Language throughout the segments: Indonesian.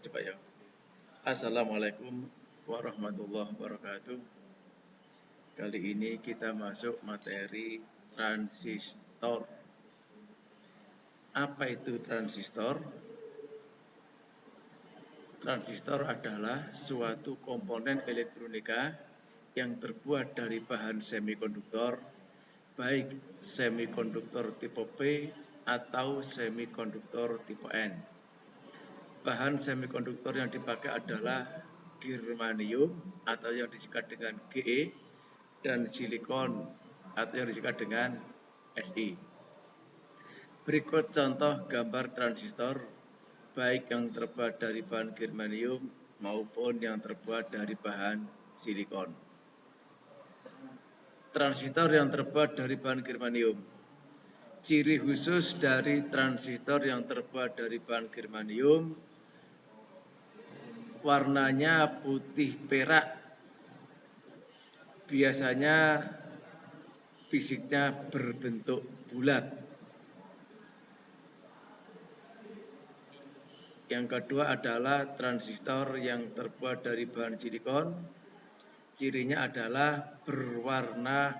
Coba ya. Assalamualaikum warahmatullahi wabarakatuh. Kali ini kita masuk materi transistor. Apa itu transistor? Transistor adalah suatu komponen elektronika yang terbuat dari bahan semikonduktor, baik semikonduktor tipe P atau semikonduktor tipe N. Bahan semikonduktor yang dipakai adalah germanium atau yang disingkat dengan Ge dan silikon atau yang disingkat dengan Si. Berikut contoh gambar transistor baik yang terbuat dari bahan germanium maupun yang terbuat dari bahan silikon. Transistor yang terbuat dari bahan germanium. Ciri khusus dari transistor yang terbuat dari bahan germanium, warnanya putih perak, biasanya fisiknya berbentuk bulat. Yang kedua adalah transistor yang terbuat dari bahan silikon, cirinya adalah berwarna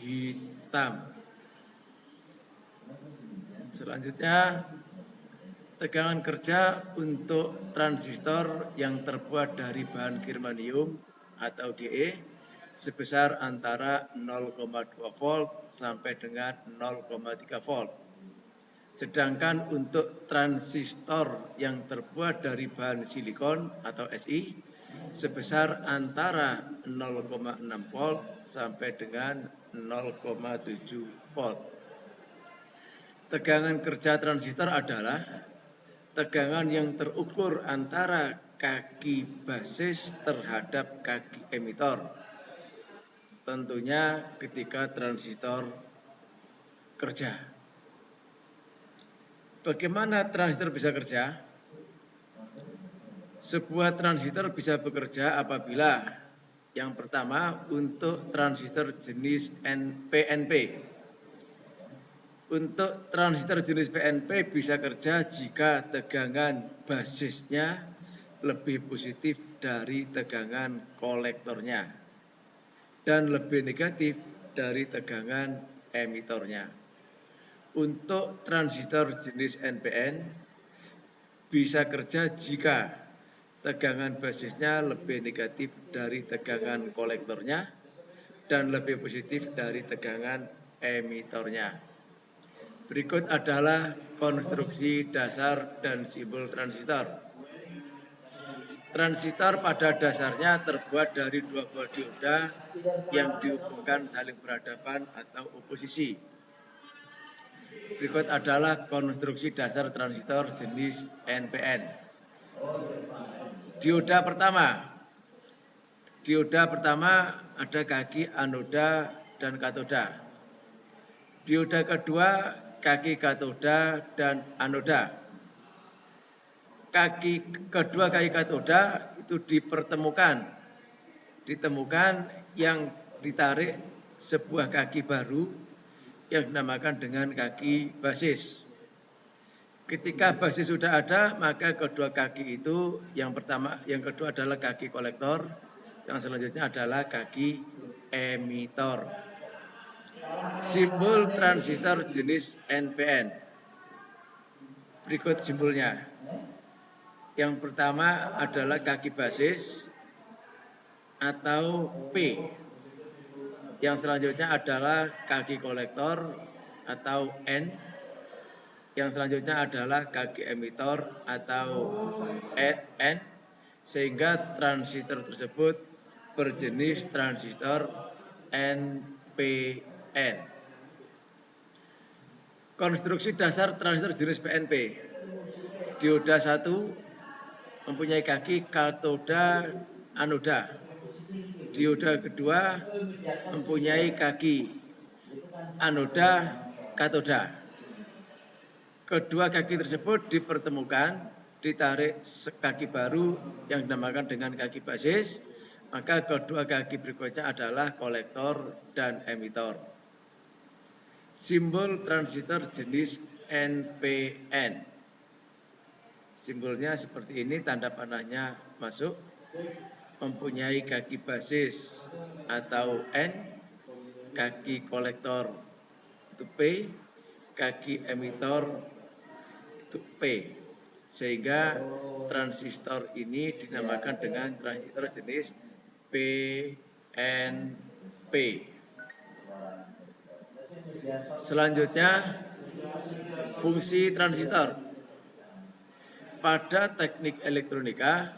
hitam. Selanjutnya, tegangan kerja untuk transistor yang terbuat dari bahan germanium atau Ge sebesar antara 0,2 volt sampai dengan 0,3 volt. Sedangkan untuk transistor yang terbuat dari bahan silikon atau Si sebesar antara 0,6 volt sampai dengan 0,7 volt. Tegangan kerja transistor adalah tegangan yang terukur antara kaki basis terhadap kaki emitor. Tentunya ketika transistor kerja. Bagaimana transistor bisa kerja? Sebuah transistor bisa bekerja apabila yang pertama untuk transistor jenis PNP. Untuk transistor jenis PNP bisa kerja jika tegangan basisnya lebih positif dari tegangan kolektornya dan lebih negatif dari tegangan emitornya. Untuk transistor jenis NPN bisa kerja jika tegangan basisnya lebih negatif dari tegangan kolektornya dan lebih positif dari tegangan emitornya. Berikut adalah konstruksi dasar dan simbol transistor. Transistor pada dasarnya terbuat dari dua buah dioda yang dihubungkan saling berhadapan atau oposisi. Berikut adalah konstruksi dasar transistor jenis NPN. Dioda pertama ada kaki anoda dan katoda. Dioda kedua kaki katoda dan anoda. Kedua kaki katoda itu ditemukan yang ditarik sebuah kaki baru yang dinamakan dengan kaki basis. Ketika basis sudah ada, maka kedua kaki itu yang kedua adalah kaki kolektor, yang selanjutnya adalah kaki emitor. Simbol transistor jenis NPN. Berikut simbolnya. Yang pertama adalah kaki basis atau P. Yang selanjutnya adalah kaki kolektor atau N. Yang selanjutnya adalah kaki emitor atau N. Sehingga transistor tersebut berjenis transistor NPN. Konstruksi dasar transistor jenis PNP. Dioda 1 mempunyai kaki katoda anoda. Dioda kedua mempunyai kaki anoda katoda. Kedua kaki tersebut dipertemukan, ditarik kaki baru yang dinamakan dengan kaki basis, maka kedua kaki berikutnya adalah kolektor dan emitor. Simbol transistor jenis NPN. Simbolnya seperti ini, tanda panahnya masuk, mempunyai kaki basis atau N, kaki kolektor itu P, kaki emitor itu P. Sehingga transistor ini dinamakan dengan transistor jenis PNP. Selanjutnya, fungsi transistor. Pada teknik elektronika,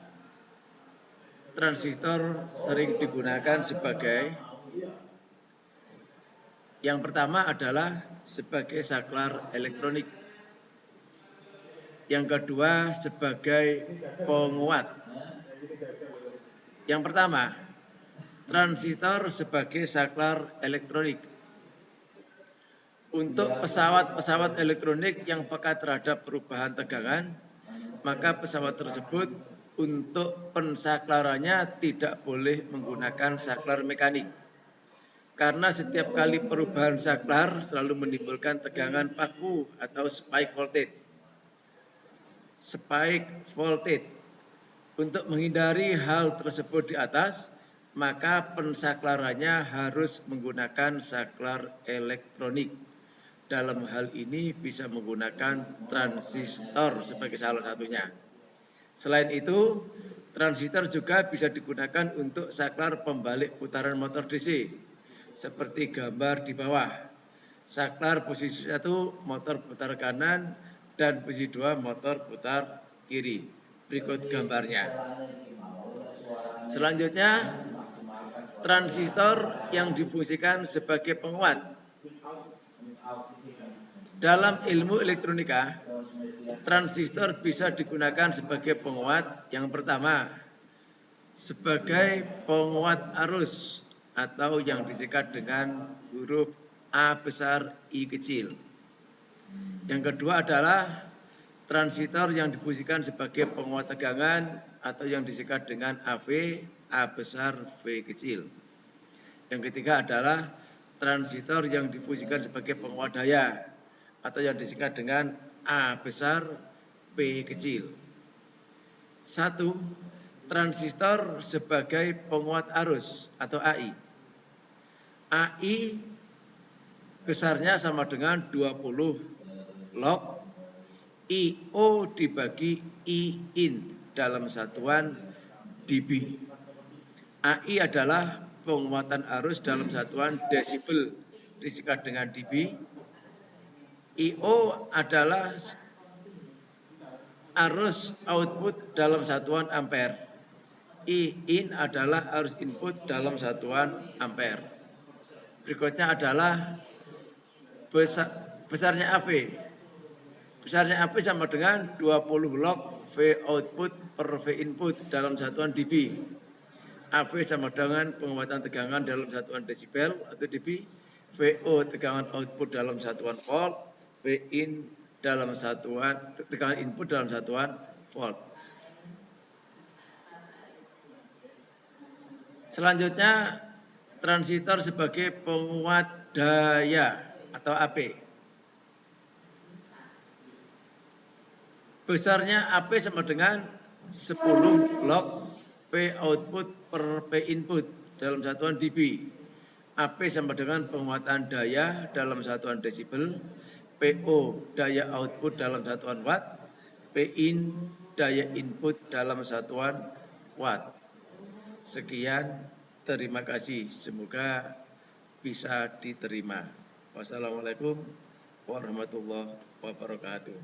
transistor sering digunakan sebagai yang pertama adalah sebagai saklar elektronik. Yang kedua sebagai penguat. Yang pertama, transistor sebagai saklar elektronik. Untuk pesawat-pesawat elektronik yang peka terhadap perubahan tegangan, maka pesawat tersebut untuk pensaklarannya tidak boleh menggunakan saklar mekanik. Karena setiap kali perubahan saklar selalu menimbulkan tegangan paku atau spike voltage. Untuk menghindari hal tersebut di atas, maka pensaklarannya harus menggunakan saklar elektronik. Dalam hal ini bisa menggunakan transistor sebagai salah satunya. Selain itu, transistor juga bisa digunakan untuk saklar pembalik putaran motor DC, seperti gambar di bawah. Saklar posisi 1 motor putar kanan dan posisi 2 motor putar kiri. Berikut gambarnya. Selanjutnya, transistor yang difungsikan sebagai penguat. Dalam ilmu elektronika, transistor bisa digunakan sebagai penguat. Yang pertama, sebagai penguat arus atau yang disingkat dengan huruf A besar I kecil. Yang kedua adalah transistor yang difungsikan sebagai penguat tegangan atau yang disingkat dengan AV, A besar V kecil. Yang ketiga adalah transistor yang difungsikan sebagai penguat daya atau yang disingkat dengan A besar P kecil. 1. Transistor sebagai penguat arus atau AI. AI besarnya sama dengan 20 log IO dibagi IIN dalam satuan dB. AI adalah penguatan arus dalam satuan desibel disingkat dengan dB. IO adalah arus output dalam satuan ampere. IIN adalah arus input dalam satuan ampere. Berikutnya adalah besarnya AV. Besarnya AV sama dengan 20 log V output per V input dalam satuan dB. AV sama dengan penguatan tegangan dalam satuan desibel atau dB. VO tegangan output dalam satuan volt. Vin dalam satuan tegangan input dalam satuan volt. Selanjutnya, transistor sebagai penguat daya atau AP. Besarnya AP sama dengan 10 log P output per P input dalam satuan dB. AP sama dengan penguatan daya dalam satuan desibel. PO daya output dalam satuan watt, PIN daya input dalam satuan watt. Sekian, terima kasih. Semoga bisa diterima. Wassalamualaikum warahmatullahi wabarakatuh.